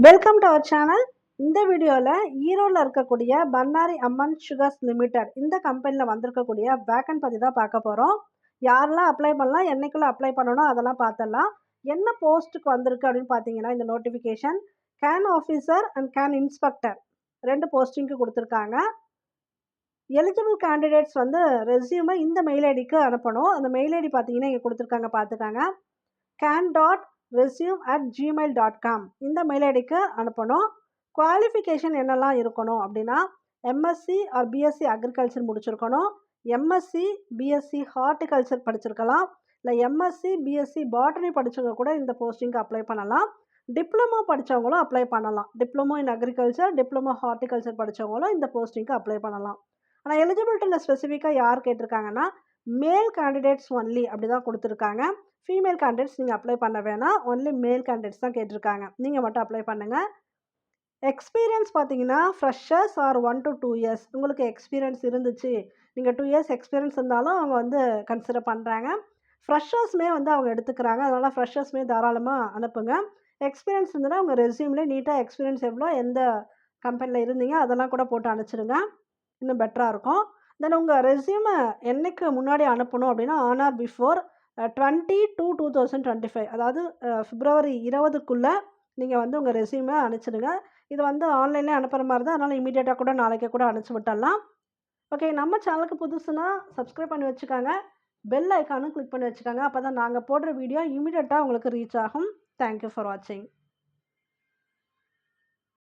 Welcome to our channel. இந்த வீடியோவில் ஈரோடில் இருக்கக்கூடிய பன்னாரி அம்மன் சுகர்ஸ் லிமிடெட் இந்த கம்பெனியில் வந்திருக்கக்கூடிய வேக்கன்ட் பற்றி தான் பார்க்க போகிறோம். யாரெல்லாம் அப்ளை பண்ணலாம், என்னைக்குள்ளே அப்ளை பண்ணணும் அதெல்லாம் பார்த்துடலாம். என்ன போஸ்ட்டுக்கு வந்திருக்கு அப்படின்னு பார்த்தீங்கன்னா, இந்த notification can officer and can inspector 2 போஸ்டிங்க்கு கொடுத்துருக்காங்க. எலிஜிபிள் கேண்டிடேட்ஸ் வந்து ரெஸ்யூமை இந்த மெயில் ஐடிக்கு அனுப்பணும். அந்த மெயில் ஐடி பார்த்தீங்கன்னா இங்கே கொடுத்துருக்காங்க, பார்த்துக்காங்க. can.resume@gmail.com இந்த மெயில் ஐடிக்கு அனுப்பணும். குவாலிஃபிகேஷன் என்னெல்லாம் இருக்கணும் அப்படின்னா, எம்எஸ்சி ஆர் பிஎஸ்சி அக்ரிகல்ச்சர் முடிச்சிருக்கணும், எம்எஸ்சி பிஎஸ்சி ஹார்டிகல்ச்சர் படிச்சிருக்கலாம், இல்லை எம்எஸ்சி பிஎஸ்சி பாட்டனி படித்தவங்க கூட இந்த போஸ்டிங்க்கு அப்ளை பண்ணலாம். டிப்ளமோ படித்தவங்களும் அப்ளை பண்ணலாம். Diploma in agriculture, diploma horticulture படித்தவங்களும் இந்த போஸ்டிங்க்கு அப்ளை பண்ணலாம். ஆனால் எலிஜிபிலிட்டியில் ஸ்பெசிஃபிக்காக யார் கேட்டிருக்காங்கன்னா, மேல் கேண்டிடேட்ஸ் ஒன்லி அப்படி தான் கொடுத்துருக்காங்க. ஃபீமேல் கேண்டிடேட்ஸ் நீங்கள் அப்ளை பண்ண வேணாம், ஒன்லி மேல் கேண்டிடேட்ஸ் தான் கேட்டிருக்காங்க. நீங்கள் மட்டும் அப்ளை பண்ணுங்கள். எக்ஸ்பீரியன்ஸ் பார்த்தீங்கன்னா ஃப்ரெஷர்ஸ் ஆர் 1 to 2 இயர்ஸ் உங்களுக்கு எக்ஸ்பீரியன்ஸ் இருந்துச்சு, நீங்கள் 2 இயர்ஸ் எக்ஸ்பீரியன்ஸ் இருந்தாலும் அவங்க வந்து கன்சிடர் பண்ணுறாங்க. ஃப்ரெஷர்ஸுமே வந்து அவங்க எடுத்துக்கிறாங்க. அதனால் ஃப்ரெஷர்ஸுமே தாராளமாக அனுப்புங்க. எக்ஸ்பீரியன்ஸ் இருந்ததுன்னா உங்கள் ரெஸ்யூமில் நீட்டாக எக்ஸ்பீரியன்ஸ் எவ்வளோ, எந்த கம்பெனியில் இருந்தீங்க அதெல்லாம் கூட போட்டு அனுப்பிச்சிடுங்க, இன்னும் பெட்டராக இருக்கும். தென் உங்கள் ரெஸ்யூமை என்னைக்கு முன்னாடி அனுப்பணும் அப்படின்னா, ஆன் ஆர் பிஃபோர் 20/2/2025 அதாவது பிப்ரவரி 20க்குள்ளே நீங்கள் வந்து உங்கள் ரெஸ்யூமை அனுப்பிச்சிடுங்க. இது வந்து ஆன்லைன்லேயே அனுப்புகிற மாதிரி தான், அதனால் இமீடியட்டாக கூட நாளைக்கு கூட அனுப்பிச்சி விட்டுடலாம். ஓகே, நம்ம சேனலுக்கு புதுசுனா சப்ஸ்கிரைப் பண்ணி வச்சுக்காங்க, பெல் ஐக்கானும் கிளிக் பண்ணி வச்சுக்காங்க. அப்போ தான் நாங்கள் போடுற வீடியோ இமீடியட்டாக உங்களுக்கு ரீச் ஆகும். தேங்க்யூ ஃபார் வாட்சிங்.